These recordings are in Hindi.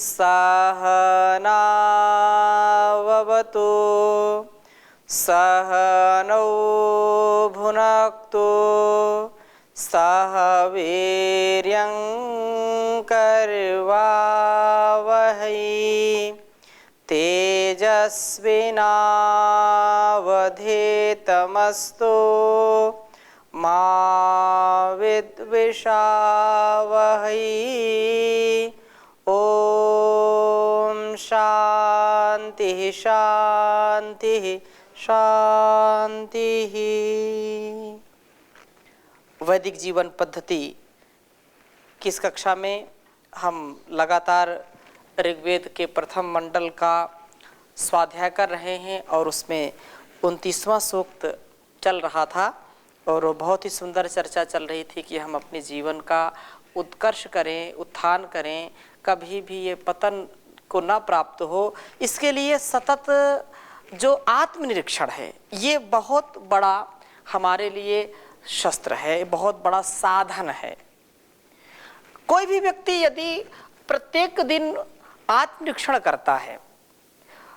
सहनाववतु सहनौ भुनक्तु सह वीर्यं करवावहै तेजस्विनावधीतमस्तु मा विद्विषावहै। ओम शांति शांति शांति। वैदिक जीवन पद्धति की इस कक्षा में हम लगातार ऋग्वेद के प्रथम मंडल का स्वाध्याय कर रहे हैं और उसमें 29वां सूक्त चल रहा था और बहुत ही सुंदर चर्चा चल रही थी कि हम अपने जीवन का उत्कर्ष करें, उत्थान करें, कभी भी ये पतन को ना प्राप्त हो, इसके लिए सतत जो आत्मनिरीक्षण है ये बहुत बड़ा हमारे लिए शस्त्र है, बहुत बड़ा साधन है। कोई भी व्यक्ति यदि प्रत्येक दिन आत्मनिरीक्षण करता है,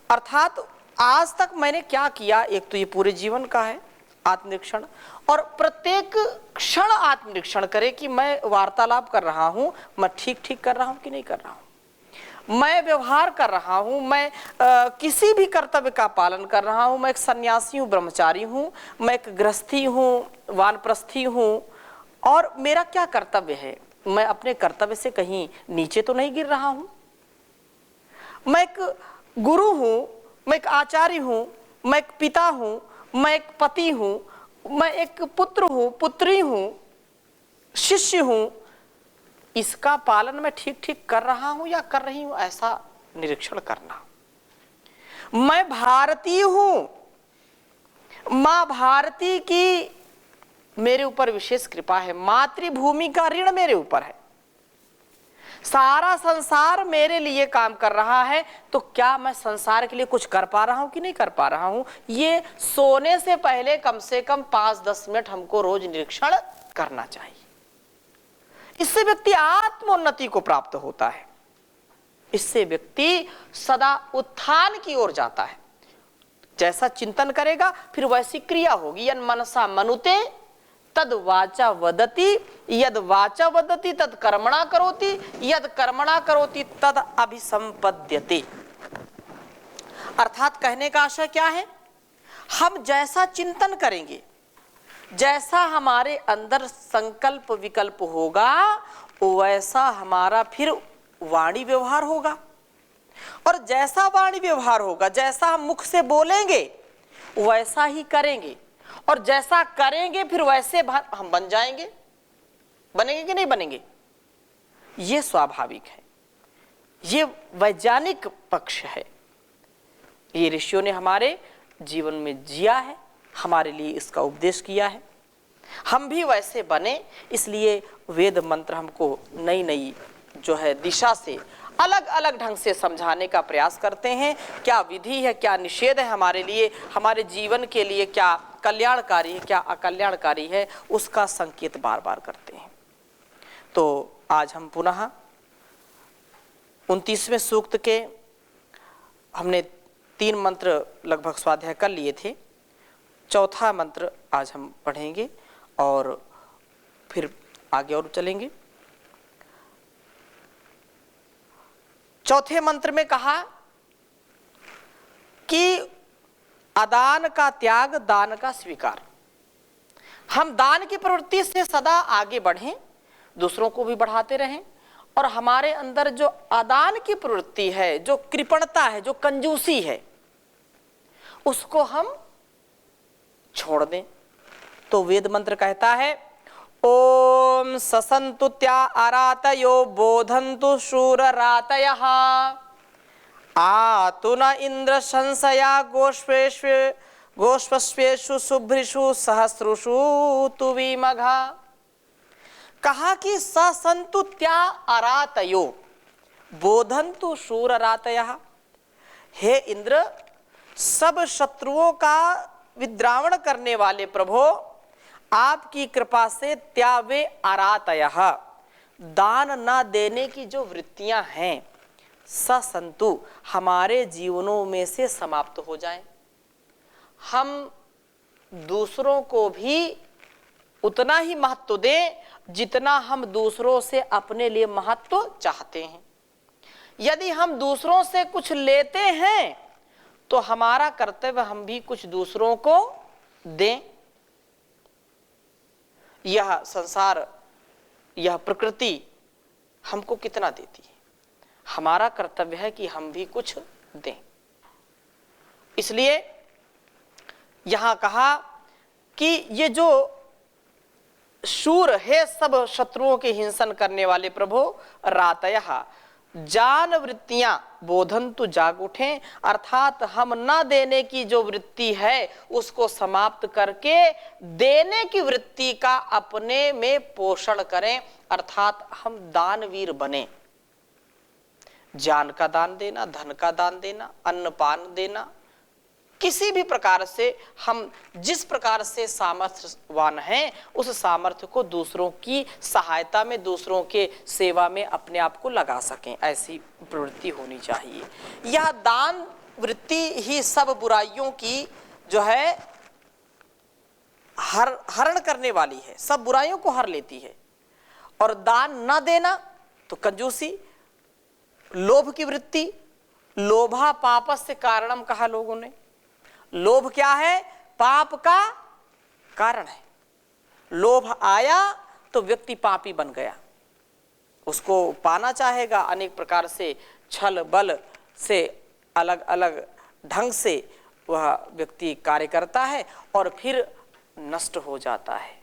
अर्थात आज तक मैंने क्या किया, एक तो ये पूरे जीवन का है आत्मनिरीक्षण, और प्रत्येक क्षण आत्मनिरीक्षण करे कि मैं वार्तालाप कर रहा हूं, मैं ठीक ठीक कर रहा हूं कि नहीं कर रहा हूं, मैं व्यवहार कर रहा हूं, मैं किसी भी कर्तव्य का पालन कर रहा हूं, मैं एक सन्यासी हूं, ब्रह्मचारी हूं, मैं एक गृहस्थी हूं, वानप्रस्थी हूं, और मेरा क्या कर्तव्य है, मैं अपने कर्तव्य से कहीं नीचे तो नहीं गिर रहा हूं, मैं एक गुरु हूं, मैं एक आचार्य हूं, मैं एक पिता हूं, मैं एक पति हूं, मैं एक पुत्र हूं, पुत्री हूं, शिष्य हूं, इसका पालन मैं ठीक ठीक कर रहा हूं या कर रही हूं, ऐसा निरीक्षण करना। मैं भारतीय हूं, मां भारती की मेरे ऊपर विशेष कृपा है, मातृभूमि का ऋण मेरे ऊपर है, सारा संसार मेरे लिए काम कर रहा है, तो क्या मैं संसार के लिए कुछ कर पा रहा हूं कि नहीं कर पा रहा हूं, ये सोने से पहले कम से कम 5-10 मिनट हमको रोज निरीक्षण करना चाहिए। इससे व्यक्ति आत्मोन्नति को प्राप्त होता है, इससे व्यक्ति सदा उत्थान की ओर जाता है। जैसा चिंतन करेगा फिर वैसी क्रिया होगी। यन मनसा मनुते तद वाचा वदति, यद वाचा वदति तद कर्मणा करोति, यद कर्मणा करोति तद अभिसंपद्यते। अर्थात कहने का आशय क्या है, हम जैसा चिंतन करेंगे, जैसा हमारे अंदर संकल्प विकल्प होगा, वैसा हमारा फिर वाणी व्यवहार होगा, और जैसा वाणी व्यवहार होगा, जैसा हम मुख से बोलेंगे वैसा ही करेंगे, और जैसा करेंगे फिर वैसे हम बन जाएंगे। बनेंगे कि नहीं बनेंगे, ये स्वाभाविक है, ये वैज्ञानिक पक्ष है, ये ऋषियों ने हमारे जीवन में जिया है, हमारे लिए इसका उपदेश किया है। हम भी वैसे बने, इसलिए वेद मंत्र हमको नई नई जो है दिशा से अलग अलग ढंग से समझाने का प्रयास करते हैं। क्या विधि है, क्या निषेध है हमारे लिए, हमारे जीवन के लिए क्या कल्याणकारी है, क्या अकल्याणकारी है, उसका संकेत बार बार करते हैं। तो आज हम पुनः 29वें सूक्त के हमने 3 मंत्र लगभग स्वाध्याय कर लिए थे, चौथा मंत्र आज हम पढ़ेंगे और फिर आगे और चलेंगे। चौथे मंत्र में कहा कि अदान का त्याग, दान का स्वीकार। हम दान की प्रवृत्ति से सदा आगे बढ़ें, दूसरों को भी बढ़ाते रहें, और हमारे अंदर जो अदान की प्रवृत्ति है, जो कृपणता है, जो कंजूसी है, उसको हम छोड़ दें। तो वेद मंत्र कहता है, ओम ससंतु त्या आरातयो बोधन्तु शूररातयः आतु न इंद्र संशया गोष्पस्वेषु शुभ्रिषु सहस्रुषु तुविमघा। कहा कि ससंतु त्या आरातयो बोधन्तु शूररातयः, हे इंद्र, सब शत्रुओं का विद्रावण करने वाले प्रभो, आपकी कृपा से त्यावे आरातयः, दान न देने की जो वृत्तियां हैं ससंतु हमारे जीवनों में से समाप्त हो जाएं। हम दूसरों को भी उतना ही महत्व दें जितना हम दूसरों से अपने लिए महत्व चाहते हैं। यदि हम दूसरों से कुछ लेते हैं तो हमारा कर्तव्य हम भी कुछ दूसरों को दें। यह संसार, यह प्रकृति हमको कितना देती है, हमारा कर्तव्य है कि हम भी कुछ दें। इसलिए यहां कहा कि ये जो शूर है सब शत्रुओं के हिंसन करने वाले प्रभु रातयः जान वृत्तियां बोधंतु जाग उठें, अर्थात हम न देने की जो वृत्ति है उसको समाप्त करके देने की वृत्ति का अपने में पोषण करें, अर्थात हम दानवीर बने। जान का दान देना, धन का दान देना, अन्न पान देना, किसी भी प्रकार से हम जिस प्रकार से सामर्थ्यवान हैं उस सामर्थ्य को दूसरों की सहायता में, दूसरों के सेवा में अपने आप को लगा सकें, ऐसी प्रवृत्ति होनी चाहिए। यह दान वृत्ति ही सब बुराइयों की जो है हरण करने वाली है, सब बुराइयों को हर लेती है। और दान न देना तो कंजूसी, लोभ की वृत्ति, लोभा पापस्य कारणम कहा लोगों ने। लोभ क्या है? पाप का कारण है। लोभ आया तो व्यक्ति पापी बन गया, उसको पाना चाहेगा, अनेक प्रकार से छल बल से अलग अलग ढंग से वह व्यक्ति कार्य करता है और फिर नष्ट हो जाता है।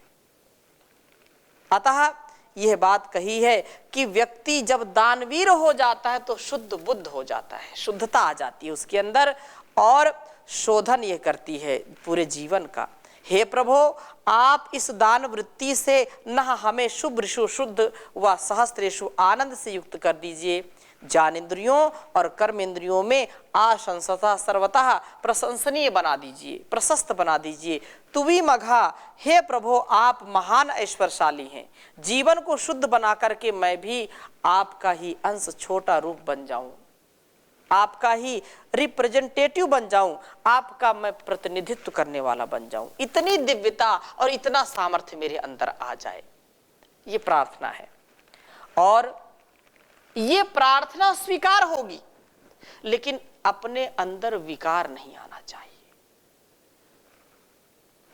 अतः यह बात कही है कि व्यक्ति जब दानवीर हो जाता है तो शुद्ध बुद्ध हो जाता है, शुद्धता आ जाती है उसके अंदर और शोधन यह करती है पूरे जीवन का। हे प्रभो, आप इस दान वृत्ति से न हमें शुभ्रशु शुद्ध व सहस्त्रेशु आनंद से युक्त कर दीजिए। ज्ञानेन्द्रियों और कर्म इंद्रियों में आशंसता सर्वतः प्रशंसनीय बना दीजिए, प्रशस्त बना दीजिए। तुवी मघा, हे प्रभो आप महान ऐश्वर्यशाली हैं, जीवन को शुद्ध बना करके मैं भी आपका ही अंश, छोटा रूप बन जाऊं, आपका ही रिप्रेजेंटेटिव बन जाऊं, आपका मैं प्रतिनिधित्व करने वाला बन जाऊं, इतनी दिव्यता और इतना सामर्थ्य मेरे अंदर आ जाए, ये प्रार्थना है। और ये प्रार्थना स्वीकार होगी, लेकिन अपने अंदर विकार नहीं आना चाहिए।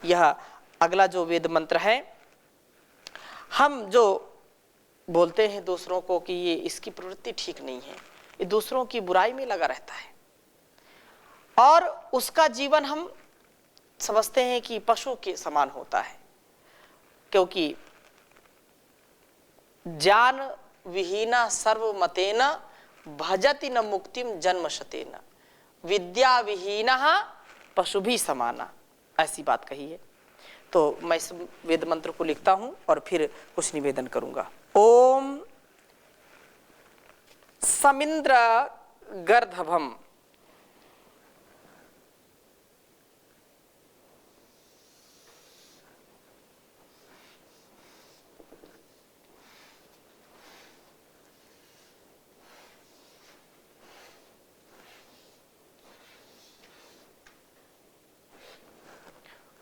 यह अगला जो वेद मंत्र है, हम जो बोलते हैं दूसरों को कि ये इसकी प्रवृत्ति ठीक नहीं है, ये दूसरों की बुराई में लगा रहता है और उसका जीवन हम समझते हैं कि पशु के समान होता है, क्योंकि ज्ञान विहीना सर्वमतेन भजति न मुक्तिम जन्मशतेन, विद्या विहीना पशु भी समाना, ऐसी बात कही है। तो मैं इस वेद मंत्र को लिखता हूं और फिर कुछ निवेदन करूंगा। ओम समिंद्र गर्धभम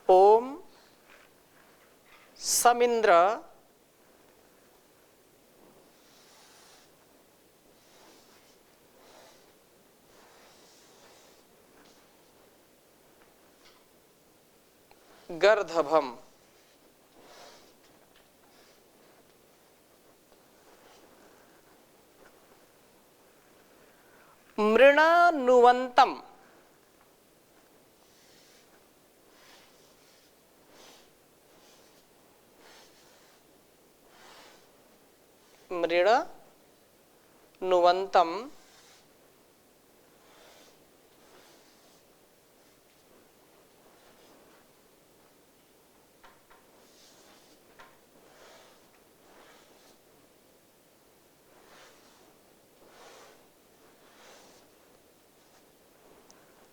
ओम समिंद्र गर्धभम मृणानुवंतम मृणानुवंतम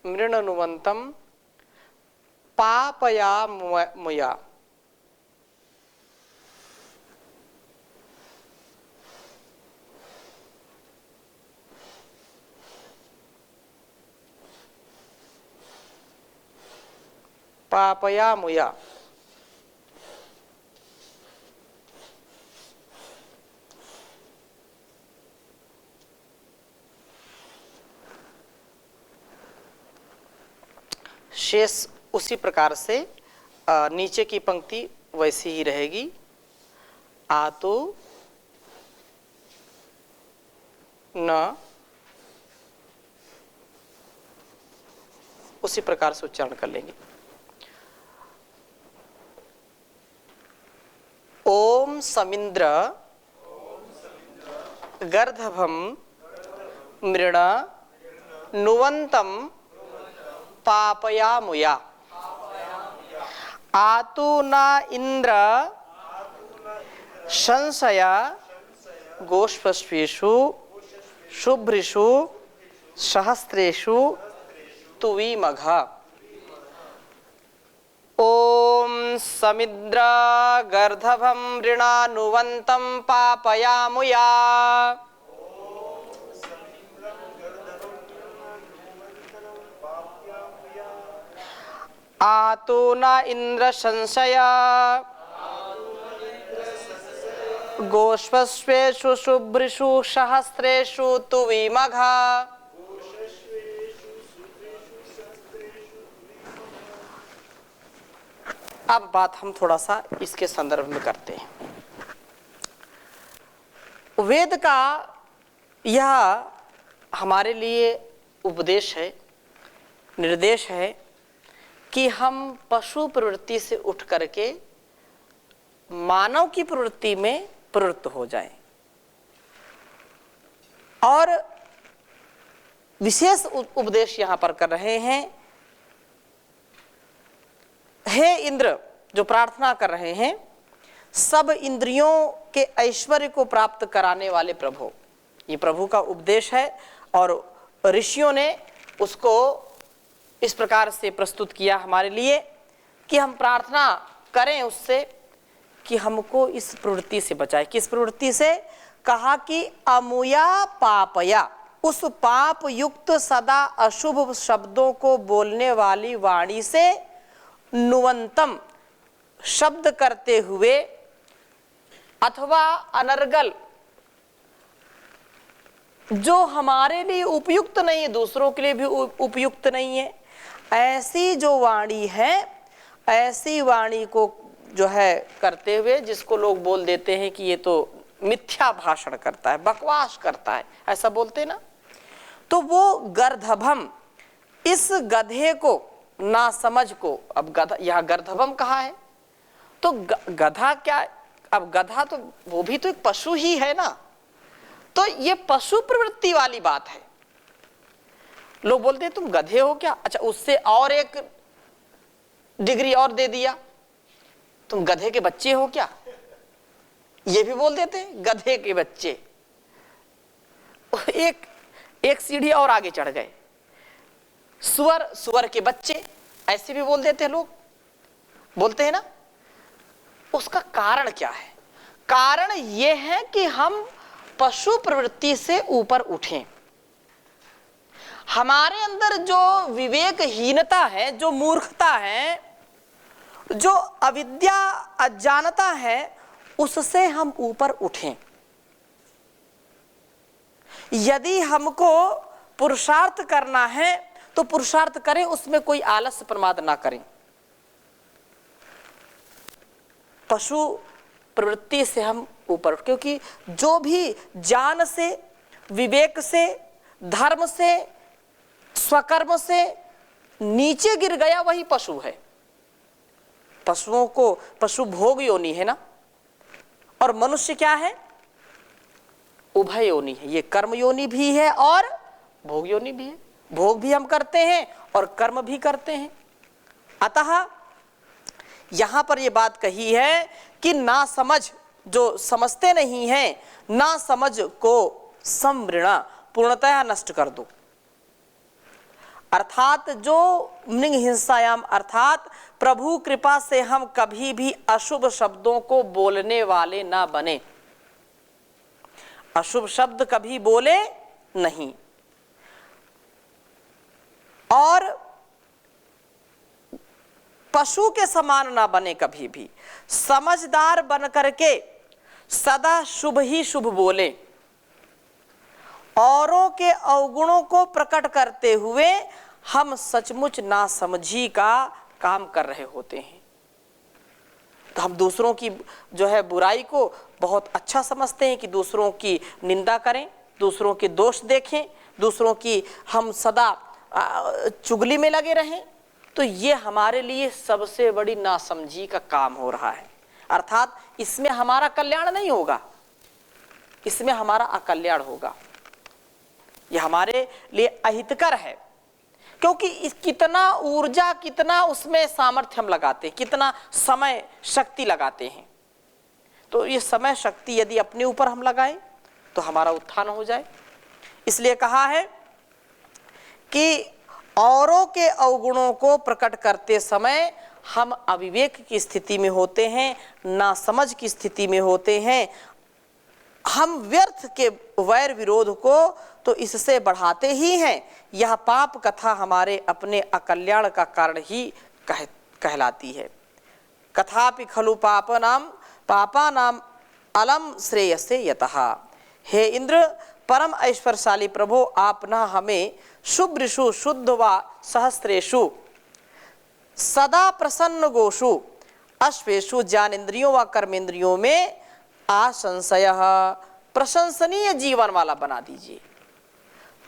मृणानुवंतम पापया मुया पापयामुया। शेष उसी प्रकार से नीचे की पंक्ति वैसी ही रहेगी। आतो न, उसी प्रकार से उच्चारण कर लेंगे। ओम समिंद्र गर्दभम मृण नुवंतम पापयामुया। आतु न इंद्र संशया गोष्पस्वेषु शुभ्रिषु सहस्रेषु तुवीमघ। ओम समिद्र गर्दभम मृणानुवंतम पापयामुया। आतो न इंद्र संशया गोष्पस्वेषु शुभ्रिषु सहस्रेषु तुवीमघ। अब बात हम थोड़ा सा इसके संदर्भ में करते हैं। वेद का यह हमारे लिए उपदेश है, निर्देश है कि हम पशु प्रवृत्ति से उठ करके मानव की प्रवृत्ति में प्रवृत्त हो जाएं। और विशेष उपदेश यहां पर कर रहे हैं। हे इंद्र, जो प्रार्थना कर रहे हैं, सब इंद्रियों के ऐश्वर्य को प्राप्त कराने वाले प्रभु, ये प्रभु का उपदेश है। और ऋषियों ने उसको इस प्रकार से प्रस्तुत किया हमारे लिए कि हम प्रार्थना करें उससे कि हमको इस प्रवृत्ति से बचाए। किस प्रवृत्ति से? कहा कि अमुया पापया, उस पाप युक्त सदा अशुभ शब्दों को बोलने वाली वाणी से नुवंतम, शब्द करते हुए, अथवा अनर्गल, जो हमारे लिए उपयुक्त नहीं है, दूसरों के लिए भी उपयुक्त नहीं है, ऐसी जो वाणी है, ऐसी वाणी को जो है करते हुए, जिसको लोग बोल देते हैं कि ये तो मिथ्या भाषण करता है, बकवास करता है, ऐसा बोलते ना, तो वो गर्दभम, इस गधे को, ना समझ को, अब गधा, यह गर्दभम कहा है तो गधा क्या, अब गधा तो वो भी तो एक पशु ही है ना, तो ये पशु प्रवृत्ति वाली बात है। लोग बोलते हैं तुम गधे हो क्या? अच्छा, उससे और एक डिग्री और दे दिया, तुम गधे के बच्चे हो क्या? ये भी बोल देते हैं, गधे के बच्चे। एक सीढ़ी और आगे चढ़ गए, सुअर के बच्चे, ऐसे भी बोल देते हैं लोग, बोलते हैं ना। उसका कारण क्या है? कारण यह है कि हम पशु प्रवृत्ति से ऊपर उठें। हमारे अंदर जो विवेकहीनता है, जो मूर्खता है, जो अविद्या अज्ञानता है, उससे हम ऊपर उठें। यदि हमको पुरुषार्थ करना है तो पुरुषार्थ करें, उसमें कोई आलस्य प्रमाद ना करें। पशु प्रवृत्ति से हम ऊपर, क्योंकि जो भी ज्ञान से, विवेक से, धर्म से, स्वकर्म से नीचे गिर गया वही पशु है। पशुओं को, पशु भोग योनि है ना, और मनुष्य क्या है? उभय योनि है। ये कर्म योनि भी है और भोग योनि भी है। भोग भी हम करते हैं और कर्म भी करते हैं। अतः यहां पर यह बात कही है कि ना समझ, जो समझते नहीं हैं, ना समझ को समृणा, पूर्णतया नष्ट कर दो। अर्थात जो मृग हिंसायाम, अर्थात प्रभु कृपा से हम कभी भी अशुभ शब्दों को बोलने वाले ना बने। अशुभ शब्द कभी बोले नहीं। और पशु के समान ना बने कभी भी, समझदार बन करके सदा शुभ ही शुभ बोले, औरों के अवगुणों को प्रकट करते हुए हम सचमुच नासमझी का काम कर रहे होते हैं। तो हम दूसरों की जो है बुराई को बहुत अच्छा समझते हैं कि दूसरों की निंदा करें, दूसरों के दोष देखें, दूसरों की हम सदा चुगली में लगे रहें। तो ये हमारे लिए सबसे बड़ी नासमझी का काम हो रहा है। अर्थात इसमें हमारा कल्याण नहीं होगा, इसमें हमारा अकल्याण होगा। यह हमारे लिए अहितकर है, क्योंकि कितना ऊर्जा, कितना उसमें सामर्थ्य हम लगाते हैं, कितना समय शक्ति लगाते हैं। तो ये समय शक्ति यदि अपने ऊपर हम लगाएं तो हमारा उत्थान हो जाए। इसलिए कहा है कि औरों के अवगुणों को प्रकट करते समय हम अविवेक की स्थिति में होते हैं, नासमझ की स्थिति में होते हैं। हम व्यर्थ के वैर विरोध को तो इससे बढ़ाते ही हैं। यह पाप कथा हमारे अपने अकल्याण का कारण ही कहलाती है। कथापि खलु पापानाम अलम श्रेयसे यतः। हे इंद्र, परम ऐश्वर्यशाली प्रभु, आप ना हमें शुभ्रिषु शुद्ध व सहस्रेषु सदा प्रसन्न गोषु अश्वेषु ज्ञानेन्द्रियों व कर्मेंद्रियों में आशंसय प्रशंसनीय जीवन वाला बना दीजिए।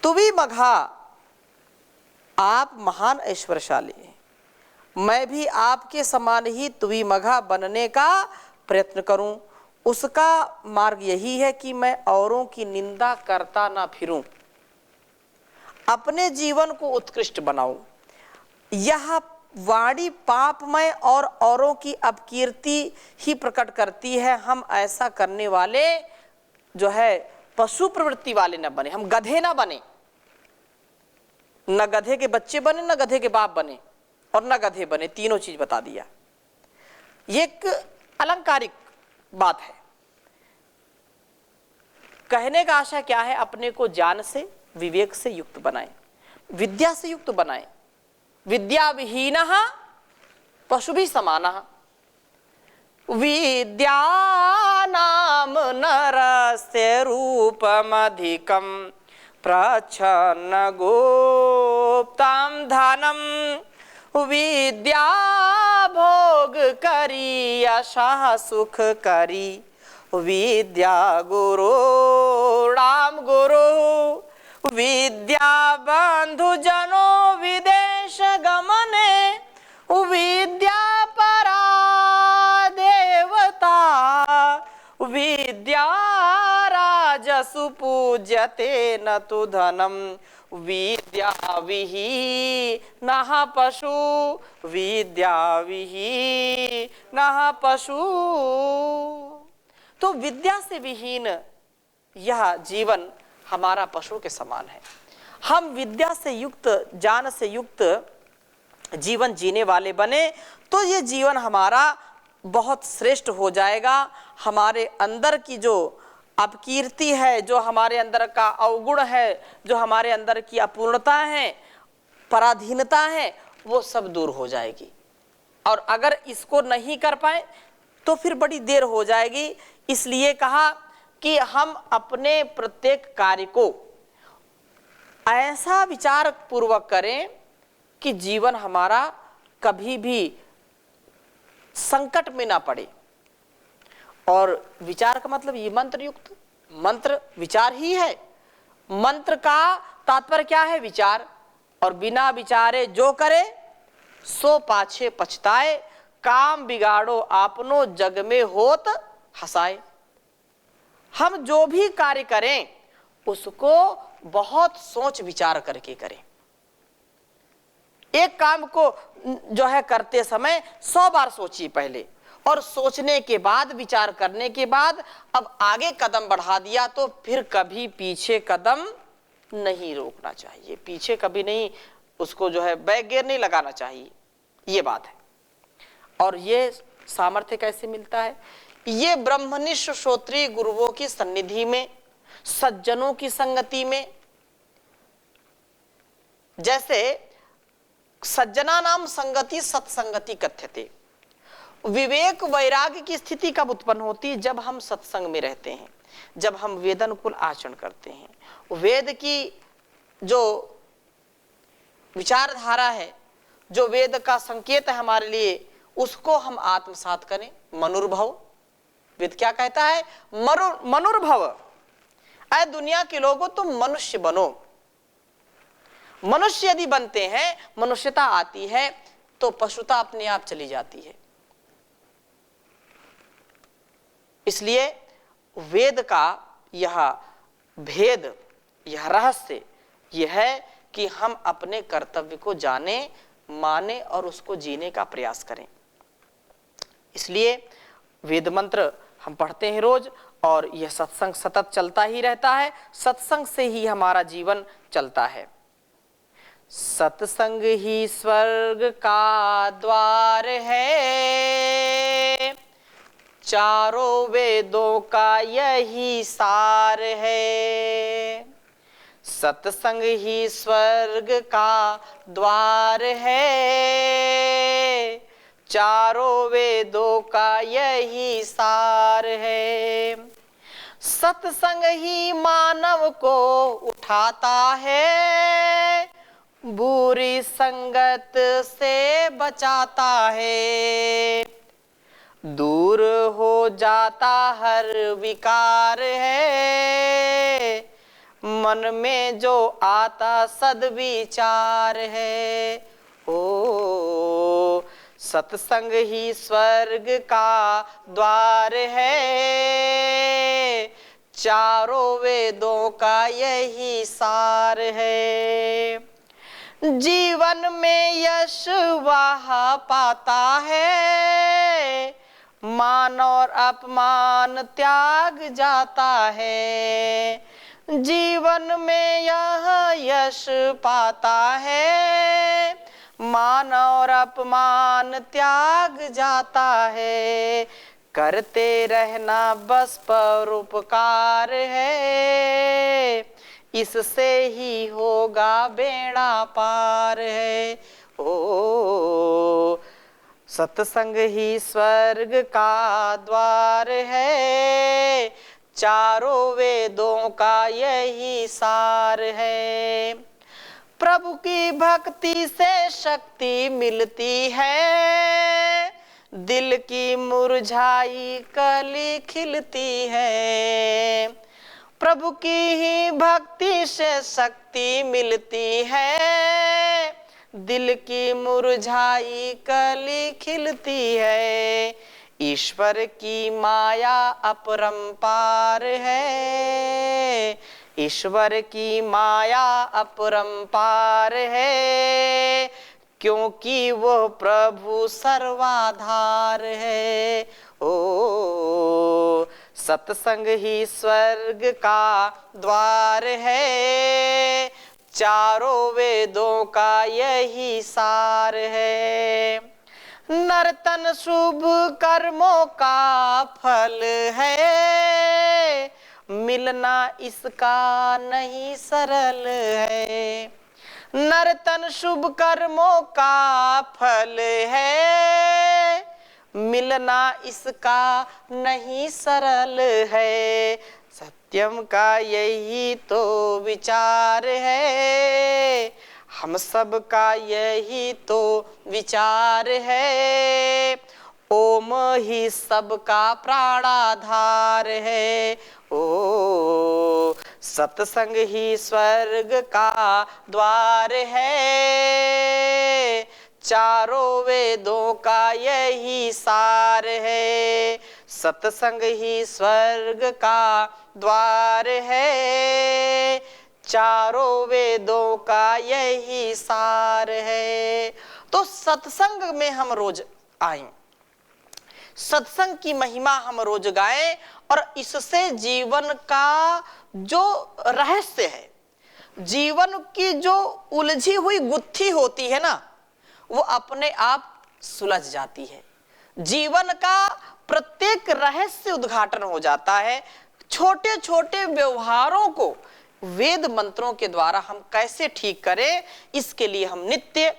तुवी मघा, आप महान ऐश्वर्यशाली हैं, मैं भी आपके समान ही तुवी मघा बनने का प्रयत्न करूं। उसका मार्ग यही है कि मैं औरों की निंदा करता ना फिरूं, अपने जीवन को उत्कृष्ट बनाऊं। यह वाणी पापमय और औरों की अपकीर्ति ही प्रकट करती है। हम ऐसा करने वाले जो है पशु प्रवृत्ति वाले न बने, हम गधे ना बने, न गधे के बच्चे बने, न गधे के बाप बने और न गधे बने। तीनों चीज बता दिया। ये एक अलंकारिक बात है। कहने का आशा क्या है? अपने को ज्ञान से, विवेक से युक्त बनाएं, विद्या से युक्त बनाएं। विद्या विहीनः पशुभिः समानः। विद्यानां नरस्य रूपमधिकं प्रच्छन्न गुप्तं धनं। विद्या भोग करी यशः सुख करी। विद्या गुरुणां गुरु। विद्या बंधु जनो विदेश गमने। विद्या परा देवता। विद्या राजसु पूज्यते न तु धनम। विद्या विहीनः पशु। विद्या विहीनः पशु। तो विद्या से विहीन यह जीवन हमारा पशु के समान है। हम विद्या से युक्त, ज्ञान से युक्त जीवन जीने वाले बने तो ये जीवन हमारा बहुत श्रेष्ठ हो जाएगा। हमारे अंदर की जो अपकीर्ति है, जो हमारे अंदर का अवगुण है, जो हमारे अंदर की अपूर्णता है, पराधीनता है, वो सब दूर हो जाएगी। और अगर इसको नहीं कर पाए तो फिर बड़ी देर हो जाएगी। इसलिए कहा कि हम अपने प्रत्येक कार्य को ऐसा विचार पूर्वक करें कि जीवन हमारा कभी भी संकट में ना पड़े। और विचार का मतलब ये मंत्र युक्त, मंत्र विचार ही है। मंत्र का तात्पर्य क्या है? विचार। और बिना विचारे जो करे सो पाछे पछताए। काम बिगाड़ो आपनो जग में होत हंसाए। हम जो भी कार्य करें उसको बहुत सोच विचार करके करें। एक काम को जो है करते समय 100 बार सोचिए पहले, और सोचने के बाद, विचार करने के बाद अब आगे कदम बढ़ा दिया तो फिर कभी पीछे कदम नहीं रोकना चाहिए। पीछे कभी नहीं, उसको जो है बैक गियर नहीं लगाना चाहिए। ये बात है। और ये सामर्थ्य कैसे मिलता है? ये ब्रह्मनिष्ठ श्रोत्रीय गुरुओं की सन्निधि में, सज्जनों की संगति में। जैसे सज्जना नाम संगति सत्संगति कथ्यते। विवेक वैराग्य की स्थिति कब उत्पन्न होती है? जब हम सत्संग में रहते हैं, जब हम वेदानुकूल आचरण करते हैं। वेद की जो विचारधारा है, जो वेद का संकेत है हमारे लिए, उसको हम आत्मसात करें। मनुर्भव, वेद क्या कहता है? मनुर्भव, अरे दुनिया के लोगों तुम मनुष्य बनो। मनुष्य यदि बनते हैं, मनुष्यता आती है, तो पशुता अपने आप चली जाती है। इसलिए वेद का यह भेद, यह रहस्य यह है कि हम अपने कर्तव्य को जाने, माने और उसको जीने का प्रयास करें। इसलिए वेद मंत्र हम पढ़ते हैं रोज, और यह सत्संग सतत चलता ही रहता है। सत्संग से ही हमारा जीवन चलता है। सत्संग ही स्वर्ग का द्वार है, चारों वेदों का यही सार है। सत्संग ही स्वर्ग का द्वार है, चारों वेदों का यही सार है। सत्संग ही मानव को उठाता है, बुरी संगत से बचाता है। दूर हो जाता हर विकार है, मन में जो आता सद्विचार है। ओ सत्संग ही स्वर्ग का द्वार है, चारों वेदों का यही सार है। जीवन में यश वह पाता है, मान और अपमान त्याग जाता है। जीवन में यह यश पाता है, मान और अपमान त्याग जाता है। करते रहना बस परोपकार है, इससे ही होगा बेड़ा पार है। ओ सत्संग ही स्वर्ग का द्वार है, चारों वेदों का यही सार है। प्रभु की भक्ति से शक्ति मिलती है, दिल की मुरझाई कली खिलती है। प्रभु की ही भक्ति से शक्ति मिलती है, दिल की मुरझाई कली खिलती है। ईश्वर की माया अपरंपार है, ईश्वर की माया अपरंपार है, क्योंकि वो प्रभु सर्वाधार है। ओ सत्संग ही स्वर्ग का द्वार है, चारों वेदों का यही सार है। नर्तन शुभ कर्मों का फल है, मिलना इसका नहीं सरल है। नर्तन शुभ कर्मों का फल है, मिलना इसका नहीं सरल है। सत्यम का यही तो विचार है, हम सब का यही तो विचार है। ओम ही सबका प्राणाधार है। ओ सत्संग ही स्वर्ग का द्वार है, चारों वेदों का यही सार है। सत्संग ही स्वर्ग का द्वार है, चारों वेदों का यही सार है। तो सत्संग में हम रोज आएं, सत्संग की महिमा हम रोज गाएं, और इससे जीवन का जो रहस्य है, जीवन की जो उलझी हुई गुत्थी होती है ना, वो अपने आप सुलझ जाती है। जीवन का प्रत्येक रहस्य उद्घाटन हो जाता है। छोटे छोटे व्यवहारों को वेद मंत्रों के द्वारा हम कैसे ठीक करें, इसके लिए हम नित्य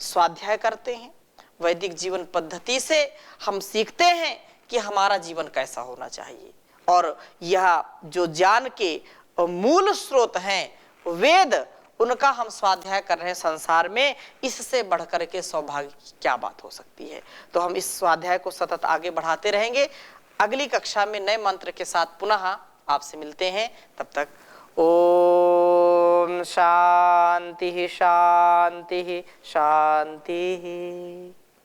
स्वाध्याय करते हैं, वैदिक जीवन पद्धति से हम सीखते हैं कि हमारा जीवन कैसा होना चाहिए। और यह जो ज्ञान के मूल स्रोत हैं वेद, उनका हम स्वाध्याय कर रहे हैं संसार में, इससे बढ़कर के सौभाग्य की क्या बात हो सकती है। तो हम इस स्वाध्याय को सतत आगे बढ़ाते रहेंगे। अगली कक्षा में नए मंत्र के साथ पुनः आपसे मिलते हैं। तब तक ओम शांति शांति शांति।